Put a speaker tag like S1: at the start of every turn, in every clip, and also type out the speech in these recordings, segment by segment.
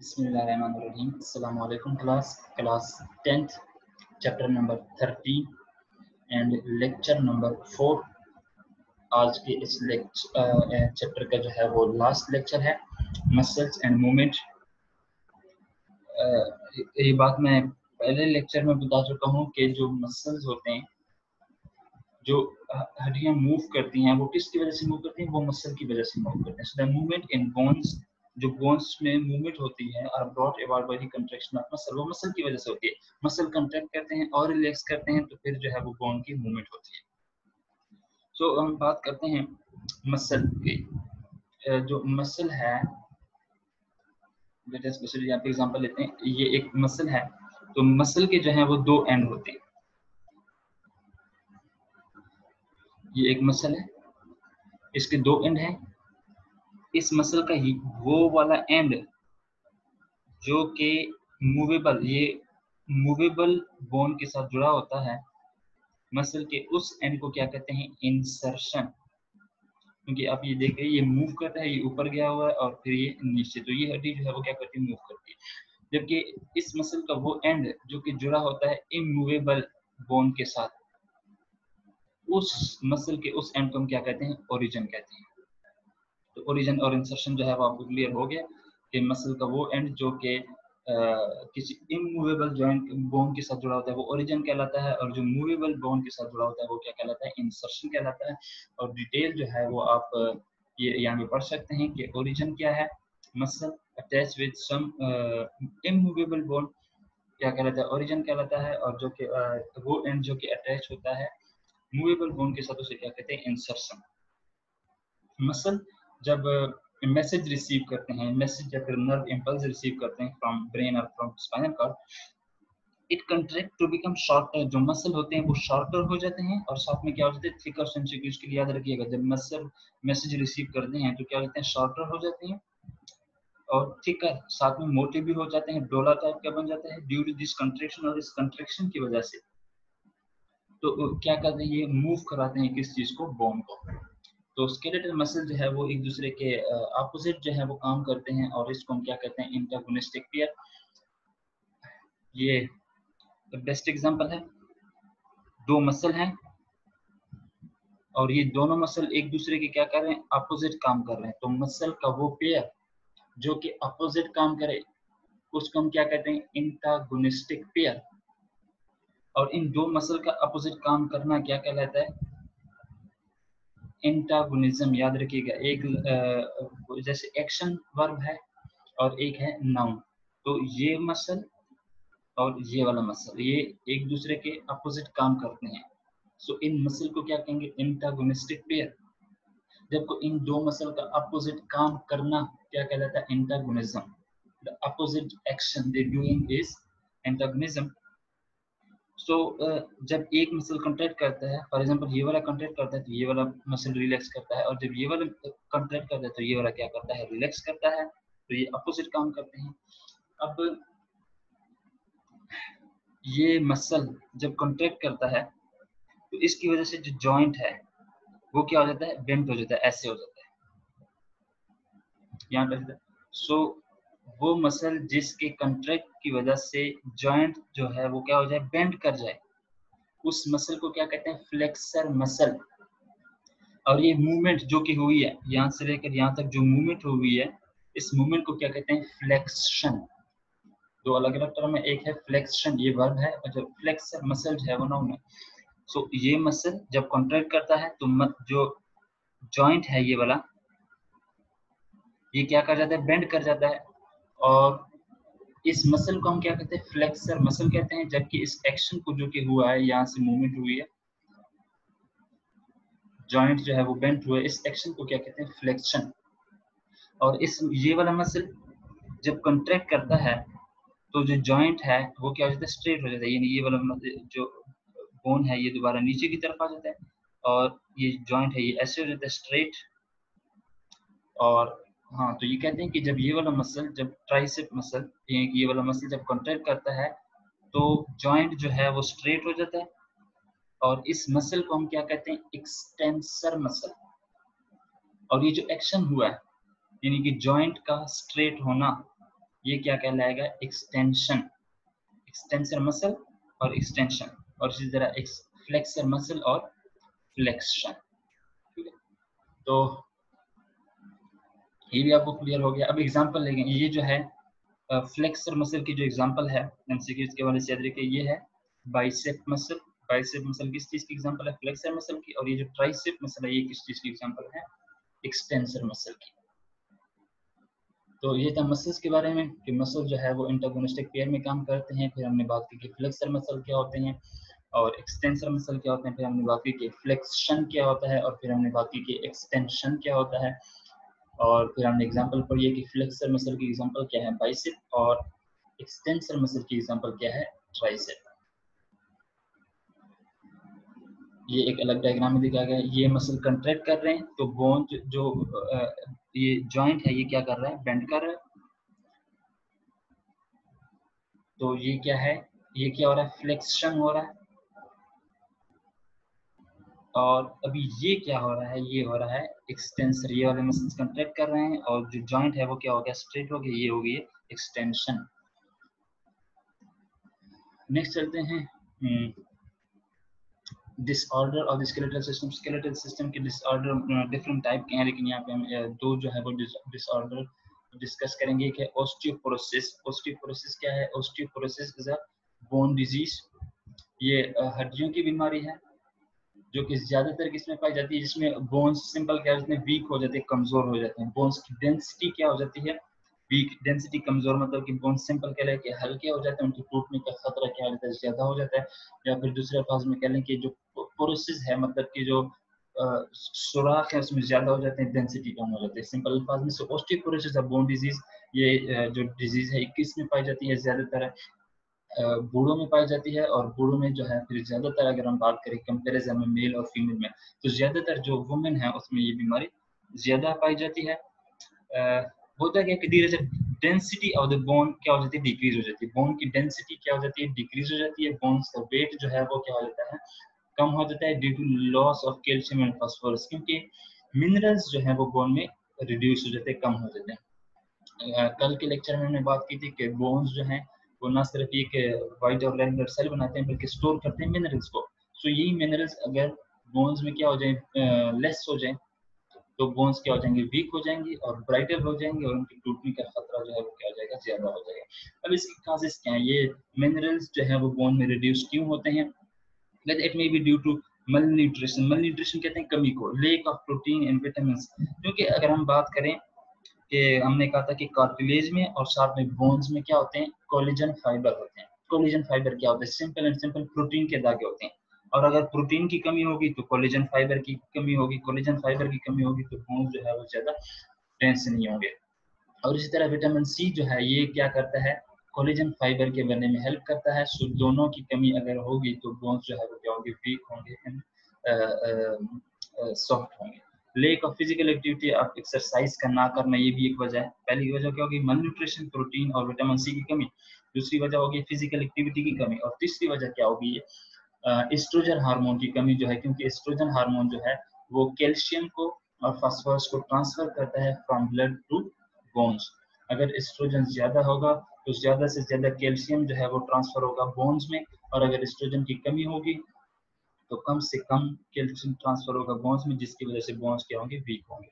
S1: बिस्मिल्लाहिर्रहमानिर्रहीम। अस्सलाम वालेकुम class 10th chapter number 13 and lecture number 4। आज के इस चैप्टर का जो है वो लास्ट लेक्चर है, मसल्स एंड मूवमेंट। ये बात मैं पहले लेक्चर में बता चुका हूँ कि जो मसल्स होते हैं, जो हड्डियां मूव करती हैं, वो किसकी वजह से मूव करती हैं? वो मसल की वजह से मूव करते हैं। So the movement in bones, जो बोन्स में मूवमेंट होती है, are brought about by the contraction of muscle, वो मसल की वजह से होती है। मसल कंट्रैक्ट करते हैं और रिलैक्स करते हैं तो फिर जो है वो बोन की मूवमेंट होती है। सो हम बात करते हैं मसल की। जो मसल है, यहाँ पे एग्जांपल लेते हैं, ये एक मसल है, तो मसल के जो है वो दो एंड होते हैं। ये एक मसल है, इसके दो एंड हैं। इस मसल का ही वो वाला एंड जो कि मूवेबल, ये मूवेबल बोन के साथ जुड़ा होता है, मसल के उस एंड को क्या कहते हैं? इंसर्शन। क्योंकि आप ये देख रहे हैं, ये मूव करता है, ये ऊपर गया हुआ है और फिर ये नीचे, तो ये हड्डी जो है वो क्या करती है? मूव करती है। जबकि इस मसल का वो एंड जो कि जुड़ा होता है इमूवेबल बोन के साथ, उस मसल के उस एंड को हम क्या कहते हैं? ओरिजिन कहते हैं। तो ओरिजिन और इंसर्शन जो है वो आपको क्लियर हो गया कि मसल का वो एंड जो कि किसी इमूवेबल जॉइंट बोन के साथ जुड़ा होता है वो ओरिजिन कहलाता है, और जो मूवेबल बोन के साथ जुड़ा होता है वो क्या कहलाता है? इंसर्शन कहलाता है। और डिटेल जो है वो आप ये यहाँ पे पढ़ सकते हैं कि ओरिजिन क्या है, muscle attach with some immovable bone क्या कहलाता है? ओरिजिन कहलाता है। और जो कि वो एंड जो कि अटैच होता है मूवेबल बोन के साथ, उसे क्या कहते हैं? इंसर्शन। मसल जब मैसेज रिसीव करते हैं, मैसेज या फिर नर्व इम्पल्स रिसीव करते हैं फ्रॉम ब्रेन और from spinal cord, it contract to become shorter. जो मसल होते हैं वो शॉर्टर हो जाते हैं और साथ में क्या हो जाते हैं? Thicker sensitive. इसके लिए याद रखिएगा, जब मसल मैसेज रिसीव करते हैं तो क्या हो जाते हैं? शॉर्टर हो जाते हैं और थिकर, साथ में मोटे भी हो जाते हैं, डोला टाइप का बन जाता है ड्यू टू दिस कंट्रैक्शन। और इस कंट्रैक्शन की वजह से तो क्या करते हैं? ये मूव कराते हैं किस चीज को? बोन को। तो स्केलेटल मसल जो है वो एक दूसरे के ऑपोजिट जो है वो काम करते हैं, और इसको हम क्या कहते हैं? इंटरगोनिस्टिक पेयर। ये बेस्ट एग्जांपल है, दो मसल हैं और ये दोनों मसल एक दूसरे के क्या कर रहे हैं? अपोजिट काम कर रहे हैं। तो मसल का वो पेयर जो कि अपोजिट काम करे उसको हम क्या कहते हैं? इंटरगोनिस्टिक पेयर। और इन दो मसल का अपोजिट काम करना क्या कहलाता है? एंटागोनिज्म। याद रखिएगा, एक जैसे एक्शन वर्ब है और एक है नाउन। तो ये मसल और ये वाला मसल, ये एक दूसरे के अपोजिट काम करते हैं। सो इन मसल को क्या कहेंगे? Antagonistic pair. जबकि इन दो मसल का अपोजिट काम करना क्या कहलाता है? Antagonism. The opposite action they doing is antagonism. So जब एक मसल कंट्रैक्ट करता है, फॉर एग्जांपल ये वाला कंट्रैक्ट करता है तो ये वाला मसल रिलैक्स करता है, और जब ये वाला कंट्रैक्ट करता है तो ये वाला क्या करता है? रिलैक्स करता है। तो ये अपोजिट काम करते हैं। अब ये मसल जब कंट्रैक्ट करता है तो इसकी वजह से जो जॉइंट है वो क्या हो जाता है? बेंट हो जाता है, ऐसे हो जाता है, यहाँ पे। सो वो मसल जिसके कंट्रैक्ट की वजह से जॉइंट जो है वो क्या हो जाए? बेंड कर जाए, उस मसल को क्या कहते हैं? Flexor muscle. और ये मूवमेंट जो कि हुई है यहाँ से लेकर यहाँ तक, जो मूवमेंट हुई है, इस मूवमेंट को क्या कहते हैं? फ्लेक्शन। दो अलग अलग टर्म है, एक है फ्लेक्शन, ये वर्ब है, और जो फ्लेक्सर मसल जो है वो नाउन है। सो ये मसल जब कॉन्ट्रैक्ट करता है तो जो जॉइंट है ये वाला, ये क्या कर जाता है? बेंड कर जाता है। और इस मसल को हम क्या कहते हैं? फ्लेक्सर मसल कहते हैं। जबकि इस एक्शन को जो कि हुआ है, यहाँ से मूवमेंट हुई है, जॉइंट जो है वो बेंड हुआ है, इस एक्शन को क्या कहते हैं? फ्लेक्शन। और इस ये वाला मसल जब कॉन्ट्रैक्ट करता है तो जो जॉइंट है वो क्या हो जाता है? स्ट्रेट हो जाता है, यानी ये वाला जो बोन है ये दोबारा नीचे की तरफ आ जाता है, और ये जॉइंट है ये ऐसे हो जाता है, स्ट्रेट। और हाँ, तो ये कहते हैं कि जब ये वाला मसल, जब ट्राइसेप मसल, ये वाला मसल जब कॉन्ट्रैक्ट करता है तो जॉइंट जो है वो स्ट्रेट हो जाता है, और इस मसल को हम क्या कहते हैं? Extensor muscle. और ये जो एक्शन हुआ है, यानी कि जॉइंट का स्ट्रेट होना, ये क्या कहलाएगा, एक्सटेंशन, एक्सटेंसर मसल और एक्सटेंशन, और इसी तरह फ्लेक्सर मसल और फ्लेक्शन। ठीक है, तो ये भी आपको क्लियर हो गया। अब एग्जांपल लेंगे, ये जो है फ्लेक्सर मसल की जो एग्जांपल है एमसीक्यूज के वाले से याद रखिए, ये है बाइसेप मसल। बाइसेप मसल किस चीज की एग्जांपल है, फ्लेक्सर मसल की, और ये जो ट्राइसेप मसल है ये किस चीज की एग्जांपल है, एक्सटेंसर मसल की। तो ये था मसल्स के बारे में कि मसल जो है वो इंटरगोनिस्टिक पेयर में काम करते हैं। फिर हमने बात की कि फ्लेक्सर मसल क्या होते हैं और एक्सटेंसर मसल क्या होते हैं। फिर हमने बात की कि फ्लेक्शन क्या होता है, और फिर हमने बात की कि एक्सटेंशन क्या होता है, और फिर हमने एग्जांपल पढ़ी है कि फ्लेक्सर मसल की एग्जांपल क्या है, बाइसेप, और एक्सटेंसर मसल की एग्जांपल क्या है, ट्राइसेप। ये एक अलग डायग्राम में दिखाया गया है। ये मसल कंट्रैक्ट कर रहे हैं तो बोन जो ये जॉइंट है ये क्या कर रहा है, बेंड कर रहा है। तो ये क्या है, ये क्या हो रहा है, फ्लेक्शन हो रहा है। और अभी ये क्या हो रहा है, ये हो रहा है एक्सटेंसर। ये वाले मसल्स कंट्रैक्ट कर रहे हैं और जो जॉइंट है वो क्या हो गया, स्ट्रेट हो गया, ये हो गई एक्सटेंशन। नेक्स्ट चलते हैं disorder of the skeletal system. Skeletal system के डिसऑर्डर डिफरेंट टाइप के हैं, लेकिन यहाँ पे हम दो जो है वो डिसऑर्डर डिस्कस करेंगे कि ऑस्टियोपोरोसिस। ऑस्टियोपोरोसिस क्या है, osteoporosis is a bone disease. ये हड्डियों की बीमारी है जो कि ज्यादातर किसमें पाई जाती है, जिसमें बोन्स सिंपल क्या होते हैं, वीक हो जाते हैं, कमजोर हो जाते हैं। बोन्स की डेंसिटी क्या हो जाती है, वीक। डेंसिटी कमजोर मतलब कि बोन्स सिंपल कह लें कि हल्के हो जाते हैं, उनके टूटने का खतरा क्या होता है, ज्यादा हो जाता है। या फिर दूसरे अल्फाज में कह लें कि जो पोरोसिस है मतलब कि जो सुराख है उसमें ज्यादा हो जाते हैं, डेंसिटी कम हो जाती है। सिंपल अल्फाज में से ऑस्टियोपोरोसिस बोन डिजीज, ये जो डिजीज है 21 में पाई जाती है, ज्यादातर बूढ़ों में पाई जाती है। और बूढ़ों में जो है फिर ज्यादातर अगर हम बात करें कंपैरिजन में मेल और फीमेल में, तो ज्यादातर जो वुमेन है उसमें ये बीमारी ज्यादा पाई जाती है। होता क्या कि धीरे से डेंसिटी ऑफ द बोन क्या हो जाती है, डिक्रीज हो जाती है। बोन की डेंसिटी क्या हो जाती है, डिक्रीज हो जाती है। बोन्स का वेट जो है वो क्या हो जाता है, कम हो जाता है due to loss of calcium and phosphorus, क्योंकि मिनरल्स जो है वो बोन में रिड्यूस हो जाते हैं, कम हो जाते हैं। कल के लेक्चर में हमने बात की थी कि बोन्स जो हैं वो ना सिर्फ एक व्हाइट और रेड ब्लड सेल बनाते हैं बल्कि स्टोर करते हैं मिनरल्स को। सो यही मिनरल्स अगर बोन्स में क्या हो जाए, लेस हो जाए, तो बोन्स क्या हो जाएंगे, वीक हो जाएंगे और ब्राइटर हो जाएंगे, और उनकी टूटने का खतरा जो है वो क्या हो जाएगा, ज्यादा हो जाएगा। अब इसकी काजेस क्या है, ये मिनरल्स जो है वो बोन में रिड्यूस क्यों होते हैं, it may be due to malnutrition. Malnutrition कहते हैं कमी को, lack of protein and vitamin. क्योंकि अगर हम बात करें कि हमने कहा था कि कार्टिलेज में और साथ में बोन्स में क्या होते हैं, कोलेजन फाइबर होते हैं। कोलेजन फाइबर क्या होता है, सिंपल एंड सिंपल प्रोटीन के धागे होते हैं। और अगर प्रोटीन की कमी होगी तो कोलेजन फाइबर की कमी होगी, कोलेजन फाइबर की कमी होगी तो बोन्स जो है वो ज्यादा टेंस नहीं होंगे। और इसी तरह विटामिन सी जो है ये क्या करता है, कोलेजन फाइबर के बनने में हेल्प करता है। सो दोनों की कमी अगर होगी तो बोन्स जो है वो क्या होंगे, वीक होंगे एंड सॉफ्ट होंगे। लेक ऑफ फिजिकल एक्टिविटी, आप एक्सरसाइज का ना करना, ये भी एक वजह है। पहली वजह क्या होगी, मलन्यूट्रिशन, प्रोटीन और विटामिन सी की कमी। दूसरी वजह होगी फिजिकल एक्टिविटी की कमी। और तीसरी वजह क्या होगी, एस्ट्रोजन हार्मोन की कमी जो है, क्योंकि एस्ट्रोजन हार्मोन जो है वो कैल्शियम को और फास्फोरस को ट्रांसफर करता है फ्रॉम ब्लड टू बोन्स। अगर एस्ट्रोजन ज्यादा होगा तो ज्यादा से ज्यादा कैल्शियम जो है वो ट्रांसफर होगा बोन्स में, और अगर एस्ट्रोजन की कमी होगी तो कम से कम कैल्शियम ट्रांसफर होगा बोन्स में, जिसकी वजह से बोन्स क्या होंगे, वीक होंगे।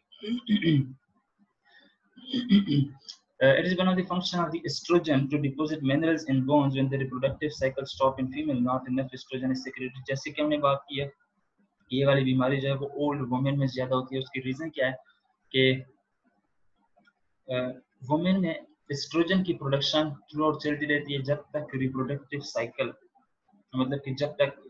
S1: It is one of the function of the estrogen to deposit minerals in bones when the reproductive cycle stop in female. Not enough estrogen is secreted. जैसे कि हमने बात की है, ये वाली बीमारी जो है वो ओल्ड वुमेन में ज्यादा होती है। उसकी रीजन क्या है कि वुमेन में एस्ट्रोजन की प्रोडक्शन थ्रू आउट चलती रहती है जब तक रिप्रोडक्टिव साइकिल, मतलब कि जब तक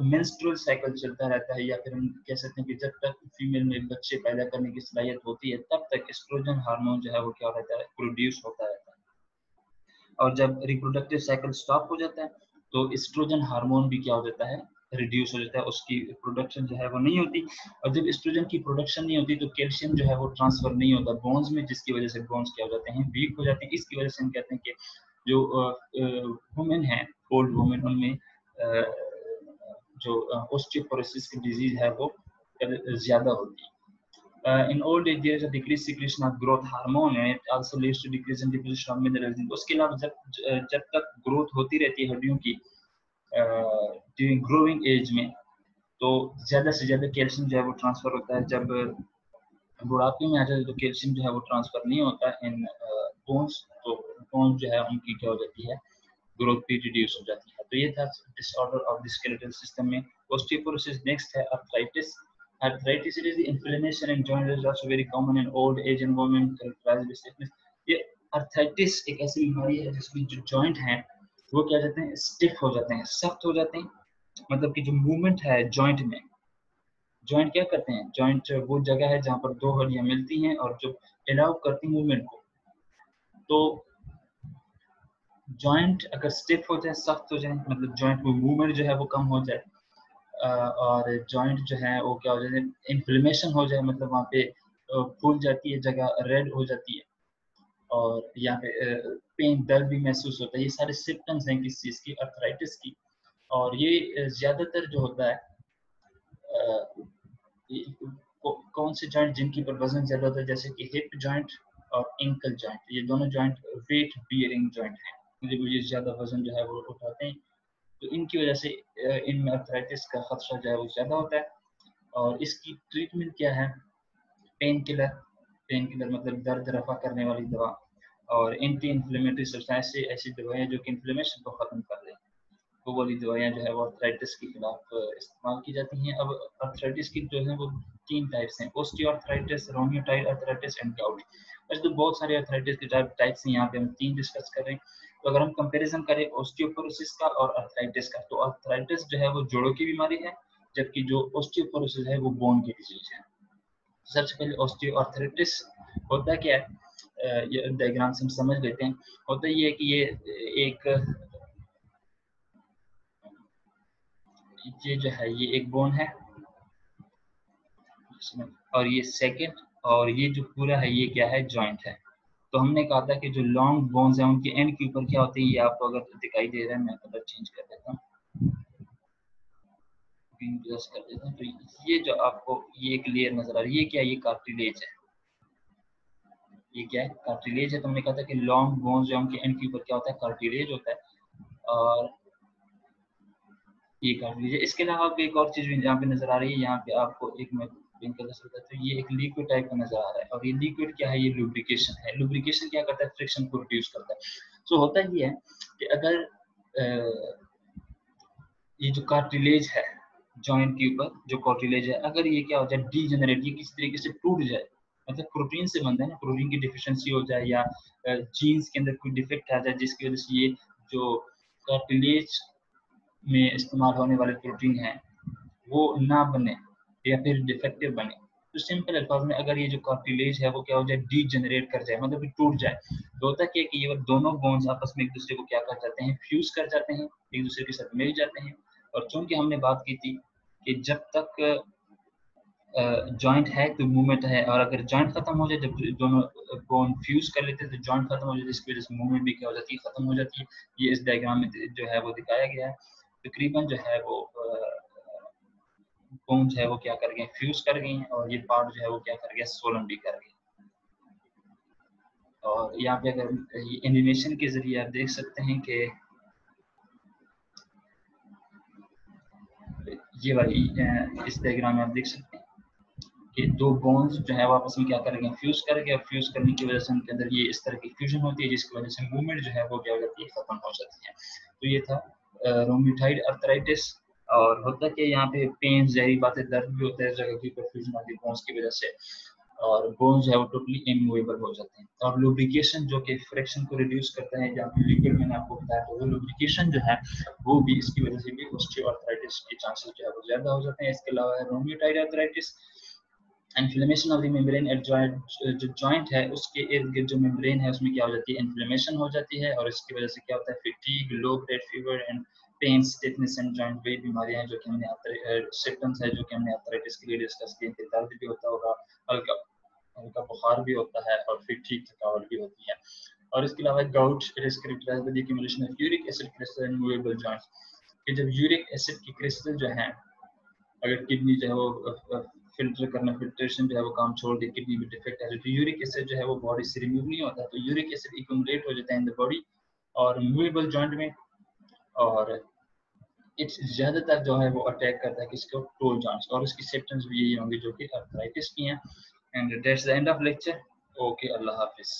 S1: मेंस्ट्रुअल साइकिल चलता रहता है, या फिर हम कह सकते हैं कि जब तक फीमेल में बच्चे पैदा करने की सलाहियत होती है तब तक एस्ट्रोजन हार्मोन जो है वो क्या रहता है, प्रोड्यूस होता रहता है। और जब रिप्रोडक्टिव साइकिल स्टॉप हो जाता है तो एस्ट्रोजन हार्मोन भी क्या हो जाता है, रिड्यूस हो जाता है, उसकी प्रोडक्शन जो है वो नहीं होती। और जब एस्ट्रोजन की प्रोडक्शन नहीं होती तो कैल्शियम जो है वो ट्रांसफर नहीं होता बोन्स में, जिसकी वजह से बोन्स क्या हो जाते हैं, वीक हो जाते हैं। इसकी वजह से हम कहते हैं कि जो वुमेन है, ओल्ड वुमेन, उनमें जो ऑस्टियोपोरोसिस की डिजीज है वो ज्यादा होती है। in old age there is a decreased secretion of growth hormone and it also leads to decrease in deposition of minerals. उसके अलावा जब तक ग्रोथ होती रहती है हड्डियों की ड्यूरिंग ग्रोइंग एज में, तो ज़्यादा से ज़्यादा कैल्शियम जो है वो ट्रांसफ़र होता है। जब बुढ़ापे में आ जाए तो कैल्शियम जो है वो ट्रांसफ़र नहीं होता इन बोन्स, तो बोन्स जो है उनकी क्या हो जाती है, ग्रोथ भी रिड्यूस हो जाती है। तो ये था disorder of the skeletal system में। ऑस्टियोपोरोसिस नेक्स्ट है arthritis. Arthritis, it is the inflammation in joint, is also very common in old age and women characterized with stiffness. ये arthritis एक ऐसी बीमारी है जिसमें जो joint हैं वो क्या जाते हैं, stiff हो जाते हैं, सख्त हो जाते हैं। मतलब कि जो movement है joint में, joint क्या करते हैं, joint वो जगह है जहाँ पर दो हड्डियाँ मिलती हैं और जो allow करती हैं movement को। तो joint अगर stiff हो जाए, सख्त हो जाए, मतलब joint में movement जो है वो कम हो जाए, और जॉइंट जो है वो क्या हो जाए, इन्फ्लेमेशन हो जाए, मतलब वहाँ पे फूल जाती है जगह, रेड हो जाती है और यहाँ पे पेन, दर्द भी महसूस होता है। ये सारे सिम्टम्स हैं किस चीज़ की, अर्थराइटिस की। और ये ज़्यादातर जो होता है कौन से जॉइंट जिनकी पर वजन ज़्यादा होता है, जैसे कि हिप जॉइंट और एंकल जॉइंट, ये दोनों जॉइंट वेट बियरिंग जॉइंट हैं, मतलब ये ज़्यादा वजन जो है वो उठाते हैं, तो इनकी वजह से इनमें अर्थराइटिस का खतरा जो है वो ज़्यादा होता है। और इसकी ट्रीटमेंट क्या है, पेन किलर मतलब दर्द रफा करने वाली दवा, और एंटी इन्फ्लेमेटरी सब्सटेंस, ऐसी दवाएं जो कि इन्फ्लेमेशन को ख़त्म कर दें, वो वाली दवाइयाँ जो है वो अर्थराइटिस के खिलाफ इस्तेमाल की जाती हैं। अब अर्थराइटिस की जो है वो 3 टाइप्स हैं, osteoarthritis, rheumatoid arthritis and gout. वैसे तो बहुत सारे अर्थराइटिस के टाइप्स हैं, यहाँ पे हम 3 डिस्कस कर रहे हैं। तो अगर हम कंपैरिजन करें ओस्टियोपोरोसिस का और अर्थराइटिस का, तो अर्थराइटिस जो है वो जोड़ों की बीमारी है, जबकि जो ओस्टियोपोरोसिस है वो बोन की डिजीज है। सबसे पहले ऑस्टियोआर्थराइटिस होता क्या है, ये डायग्राम से हम समझ लेते हैं। होता ये है कि ये जो है ये एक बोन है और ये सेकंड, और ये जो पूरा है ये क्या है, जॉइंट है। तो हमने कहा था कि जो लॉन्ग बोन्स हैं उनके एंड के ऊपर क्या होते हैं, ये आपको अगर दिखाई दे रहा है, मैं कलर चेंज कर देता हूँ, ग्रीन प्लस कर देता हूँ। तो ये जो आपको ये एक लेयर नजर आ रही है, ये क्या है, ये कार्टिलेज है। ये क्या है, कार्टिलेज है। तो हमने कहा था कि लॉन्ग बोन्स जो उनके एंड के ऊपर क्या होता है, कार्टिलेज होता है, और ये कार्टिलेज है। इसके अलावा आपको एक और चीज भी यहाँ पे नजर आ रही है, यहाँ पे आपको एक मैं पिंक कलर से बताता हूँ, ये एक लिक्विड टाइप का नजर आ रहा है, और ये लिक्विड क्या है, ये लुब्रिकेशन है। लुब्रिकेशन क्या करता है, फ्रिक्शन को रिड्यूस करता है। सो होता ये है कि अगर ये जो कार्टिलेज है जॉइंट के ऊपर, जो कार्टिलेज है, अगर ये क्या हो जाए, डीजेनरेट, ये किसी तरीके से टूट जाए, मतलब प्रोटीन से बनता है ना, प्रोटीन की डिफिशियंसी हो जाए या जीन्स के अंदर कोई डिफेक्ट आ जाए जिसकी वजह से ये जो कार्टिलेज में इस्तेमाल होने वाले प्रोटीन हैं वो ना बने या फिर डिफेक्टिव बने, तो सिंपल अल्फाज में अगर ये जो कार्टिलेज है वो क्या हो जाए, डीजेनरेट कर जाए, मतलब कि टूट जाए, तो होता क्या है कि ये दोनों बोन्स आपस में एक दूसरे को क्या कर जाते हैं, फ्यूज कर जाते हैं, एक दूसरे के साथ मिल जाते हैं। और चूंकि हमने बात की थी कि जब तक जॉइंट है तो मूवमेंट है, और अगर जॉइंट खत्म हो जाए, जब दोनों बोन फ्यूज कर लेते हैं तो जॉइंट खत्म हो जाती है, जिसकी वजह से मूवमेंट भी क्या हो जाती है, खत्म हो जाती है। ये इस डायग्राम में जो है वो दिखाया गया है। तकरीबन जो है वो बोन जो है वो क्या कर गए, फ्यूज कर गई हैं, और ये पार्ट जो है वो क्या कर गया, सोलन भी कर गया। और यहाँ पे अगर एनिमेशन के जरिए आप देख सकते हैं कि ये वाली इस डायग्राम में आप देख सकते हैं कि दो बोन्स जो है वो आपस में क्या करेंगे, फ्यूज करेंगे, और फ्यूज करने की वजह से उनके अंदर ये इस तरह की फ्यूजन होती है, जिसकी वजह से मूवमेंट जो है वो क्या हो जाती है, खत्म हो जाती है। तो ये था रोमेटॉइड अर्थराइटिस। और होता कि यहाँ पे पेन, जहरी बातें, दर्द भी होता है जगह की परफ्यूजन होती है बोन्स की वजह से, और बोन्स जो है वो टोटली इमूवेबल हो जाते हैं। और लुब्रिकेशन जो कि फ्रिक्शन को रिड्यूस करता है, जहाँ पे लिक्विड मैंने आपको बताया, तो वो लुब्रिकेशन जो है वो भी इसकी वजह से भी ऑस्टियोआर्थराइटिस के चांसेस जो है वो ज्यादा हो जाते हैं। इसके अलावा rheumatoid arthritis, inflammation of the membrane eight joint, जो जॉइंट है उसके इर्द गिर्द जो मेम्ब्रेन है उसमें क्या हो जाती है, इन्फ्लेमेशन हो जाती है, और इसकी वजह से क्या होता है, fatigue, low grade fever and pain, stiffness and joint, वही बीमारियां हैं जो कि हमने सिम्टम्स है जो कि हमने अर्थराइटिस के लिए डिस्कस किए थे। दर्द भी होता होगा, हल्का हल्का बुखार भी होता है, और फिर ठीक थकावट भी होती है। और इसके अलावा gout, it is characterised by the accumulation of uric acid crystal in movable joints, कि जब यूरिक एसिड की क्रिस्टल जो है, अगर किडनी जो है वो फिल्टर करना, फिल्ट्रेशन जो है वो काम छोड़ दे, किडनी में डिफेक्ट है तो यूरिक एसिड जो है वो बॉडी से रिमूव नहीं होता, तो यूरिक एसिड एक्यूमुलेट हो जाता है इन द बॉडी और मूवेबल जॉइंट में, और इट्स ज़्यादातर जो है वो अटैक करता है किसको, टोल जॉइंट्स, और उसकी सिम्टम्स भी यही होंगे जो कि आर्थराइटिस की हैं। And that's the end of lecture. Okay, अल्लाह हाफिज़।